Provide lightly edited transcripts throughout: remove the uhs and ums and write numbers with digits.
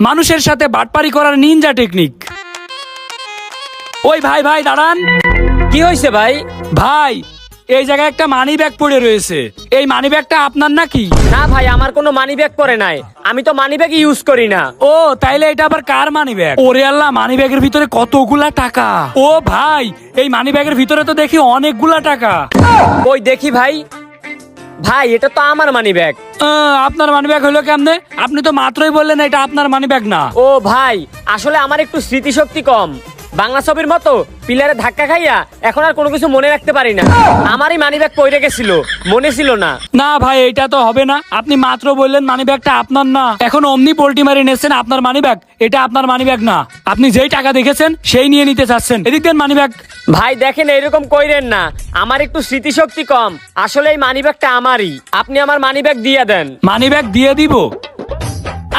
মানুষের সাথে বাটপারি করার নিনজা টেকনিক। ওই ভাই ভাই দাঁড়ান। কি হয়েছে ভাই? ভাই এই জায়গায় একটা মানি ব্যাগ পড়ে রয়েছে, এই মানি ব্যাগটা আপনার নাকি? না ভাই, আমার কোনো মানি ব্যাগ পরে নাই, আমি তো মানি ব্যাগ ইউজ করি না। ও তাইলে এটা আবার কার মানি ব্যাগ? ওরে আল্লাহ, মানি ব্যাগের ভিতরে কতগুলা টাকা। ও ভাই এই মানি ব্যাগের ভিতরে তো দেখি অনেকগুলা টাকা। ওই দেখি ভাই, ভাই এটা তো আমার মানি ব্যাগ। আপনার মানি ব্যাগ হলো কেমনে? আপনি তো মাত্রই বললেন এটা আপনার মানি ব্যাগ না। ও ভাই, আসলে আমার একটু স্মৃতিশক্তি কম, বাংলা ছবির মতো পিলারে ধাক্কা খাইয়া এখন আর কোনো কিছু মনে রাখতে পারি না। আমারই মানি ব্যাগ পড়ে গেছিল, মনে ছিল না। না ভাই এটা তো হবে না, আপনি মাত্র বললেন মানি ব্যাগটা আপনার না, এখন অমনি পোল্টি মারি নেছেন আপনার মানি ব্যাগ। এটা আপনার মানি ব্যাগ না, আপনি যেই টাকা দেখেছেন সেই নিয়ে নিতে চাচ্ছেন। এদিক দেন মানি ব্যাগ। ভাই দেখেন, এরকম কইরেন না, আমার একটু স্মৃতিশক্তি কম, আসলে এই মানি ব্যাগটা আমারই, আপনি আমার মানি ব্যাগ দিয়ে দেন। মানি ব্যাগ দিয়ে দিব?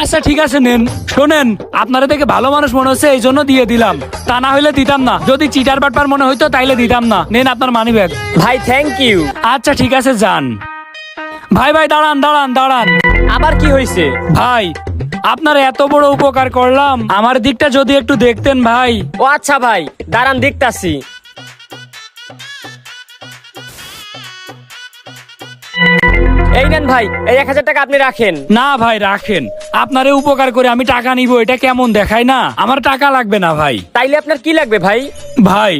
আচ্ছা ঠিক আছে নেন। শোনেন, আপনারা দেখে ভালো মানুষ মনে হচ্ছে এই জন্য দিয়ে দিলাম, তা না হইলে দিতাম না। যদি চিটার বাটপার মনে হইতো তাইলে দিতাম না। নেন আপনার মানি ব্যাগ। ভাই থ্যাংক ইউ। আচ্ছা ঠিক আছে যান। ভাই ভাই দাঁড়ান দাঁড়ান দাঁড়ান। আবার কি হয়েছে? ভাই আপনার এত বড় উপকার করলাম, আমার দিকটা যদি একটু দেখতেন ভাই। ও আচ্ছা ভাই, দাঁড়ান দেখতাছি। এই নেন ভাই, এই 1000 টাকা আপনি রাখেন। না ভাই রাখেন, আপনারে উপকার করে আমি টাকা নিব, এটা কেমন দেখায় না? আমার টাকা লাগবে না ভাই। তাইলে আপনার কি লাগবে ভাই? ভাই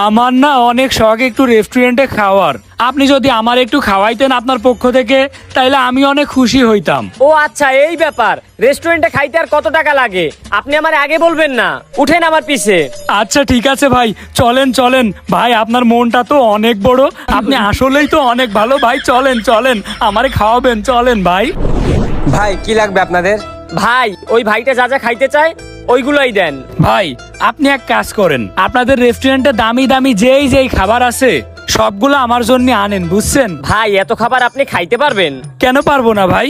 আমার না অনেক শখ একটু রেস্টুরেন্টে খাওয়ার, আপনি যদি আমার একটু খাওয়াইতেন আপনার পক্ষ থেকে, তাইলে আমি অনেক খুশি হইতাম। ও আচ্ছা এই ব্যাপার, রেস্টুরেন্টে খাইতে আর কত টাকা লাগে আপনি আমার আগে বলবেন না, উঠেন আমার পিছে। আচ্ছা ঠিক আছে ভাই, চলেন চলেন। ভাই আপনার মনটা তো অনেক বড়, আপনি আসলেই তো অনেক ভালো। ভাই চলেন চলেন, আমারে খাওয়াবেন, চলেন ভাই। ভাই কি লাগবে আপনাদের? ভাই ওই ভাইটা যা যা খাইতে চায় ওইগুলোই দেন। ভাই আপনি এক কাজ করেন, আপনাদের রেস্টুরেন্টে দামি দামি যেই যেই খাবার আছে সবগুলো আমার জন্য আনেন, বুঝছেন? ভাই এত খাবার আপনি খাইতে পারবেন? কেন পারবো না ভাই,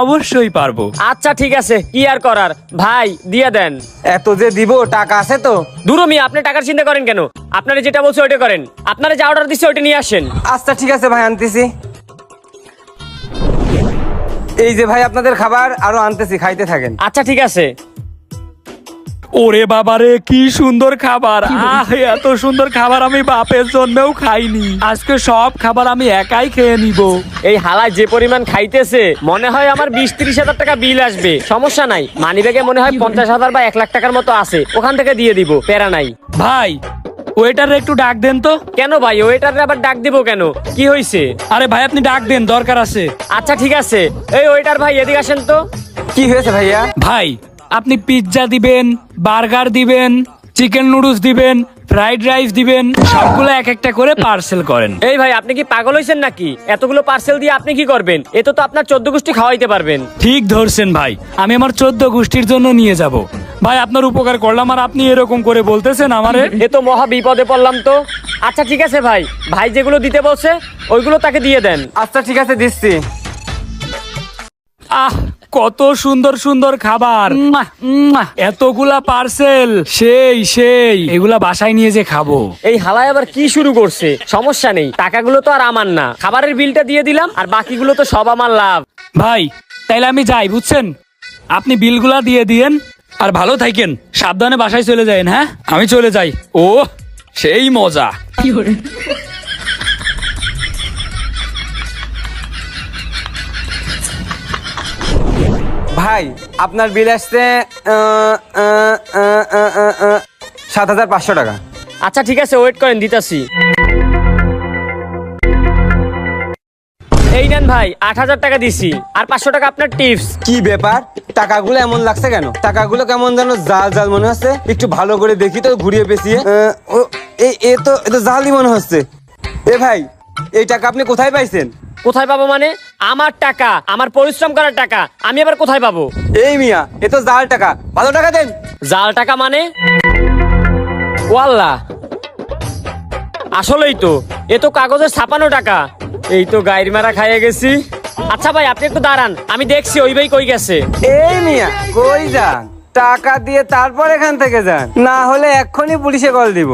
অবশ্যই পারবো। আচ্ছা ঠিক আছে, কি আর করার, ভাই দিয়ে দেন। এত যে দিব, টাকা আছে তো? দুরমি, আপনি টাকার চিন্তা করেন কেন? আপনারা যেটা বলছে ওইটা করেন, আপনারা যা অর্ডার দিচ্ছে ওইটা নিয়ে আসেন। আচ্ছা ঠিক আছে ভাই, আনতেছি। এই যে ভাই আপনাদের খাবার, আরো আনতেছি, খাইতে থাকেন। আচ্ছা ঠিক আছে। ওরে বাবারে কি সুন্দর খাবার! আহ এত সুন্দর খাবার আমি বাপের জন্মেও খাইনি, আজকে সব খাবার আমি একাই খেয়ে নিব। এই হালায় যে পরিমাণ খাইতেছে, মনে হয় আমার 20-30 হাজার টাকা বিল আসবে। সমস্যা নাই, মানি ব্যাগে মনে হয় 50,000 বা 1 লাখ টাকার মতো আছে, ওখান থেকে দিয়ে দিব, প্যারা নাই। ভাই ওয়েটার একটু ডাক দেন তো। কেন ভাই, ওয়েটারে আবার ডাক দিব কেন? কি হয়েছে? আরে ভাই আপনি ডাক দেন, দরকার আছে। আচ্ছা ঠিক আছে। এই ওয়েটার ভাই এদিকে আসেন তো। কি হয়েছে ভাইয়া? ভাই আপনি পিৎজা দিবেন, বার্গার দিবেন, চিকেন নুডলস দিবেন, ফ্রাইড রাইস দিবেন, সবগুলো এক একটা করে পার্সেল করেন। এই ভাই আপনি কি পাগল হয়েছেন নাকি? এতগুলো পার্সেল দিয়ে আপনি কি করবেন? এ তো আপনার 14 গোষ্ঠী খাওয়াইতে পারবেন। ঠিক ধরছেন ভাই, আমি আমার 14 গোষ্ঠীর জন্য নিয়ে যাব। ভাই আপনার উপকার করলাম আর আপনি এরকম করে বলতেছেন আমারে? এ তো মহা বিপদে পড়লাম তো। আচ্ছা ঠিক আছে ভাই, ভাই যেগুলো দিতে বলছে ওইগুলো তাকে দিয়ে দেন। আচ্ছা ঠিক আছে, দিচ্ছি। আহ কত সুন্দর সুন্দর খাবার, এতগুলা পার্সেল, সেই সেই এগুলা বাসায় নিয়ে যে খাবো। এই হালায় আবার কি শুরু করছে? সমস্যা নেই, টাকাগুলো তো আর আমার না, খাবারের বিলটা দিয়ে দিলাম, আর বাকিগুলো তো সব আমার লাভ। ভাই তাইলে আমি যাই, বুঝছেন? আপনি বিলগুলা দিয়ে দিয়েন, আর ভালো থাকেন, সাবধানে বাসায় চলে যাবেন। হ্যাঁ আমি চলে যাই। ও সেই মজা। ভাই আপনার বিল আসছে 7,500 টাকা। আচ্ছা ঠিক আছে, ওয়েট করেন, দিতাছি। এই নেন ভাই, 8,000 টাকা দিছি, আর 500 টাকা আপনার টিপস। কি ব্যাপার, টাকাগুলো এমন লাগছে কেন? টাকাগুলো কেমন যেন জাল জাল মনে হচ্ছে, একটু ভালো করে দেখি তো, ঘুরিয়ে পেঁচিয়ে। এ তো জালই মনে হচ্ছে। এ ভাই, এই টাকা আপনি কোথায় পাইছেন? কোথায় পাবো মানে? আমার টাকা, আমার পরিশ্রম করার টাকা, আমি আবার কোথায় পাবো? এই মিয়া, এ তো জাল টাকা, ভালো টাকা দেন। জাল টাকা মানে? ওয়াল্লাহ, আসলেই তো, এ তো কাগজের ছাপানো টাকা। এই তো গাইর মারা খাইয়ে গেছি। আচ্ছা ভাই আপনি একটু দাঁড়ান, আমি দেখছি ওই ভাই কই গেছে। এই মিয়া, কই যান? টাকা দিয়ে তারপর এখান থেকে যান, না হলে এক্ষুনি পুলিশে কল দিব।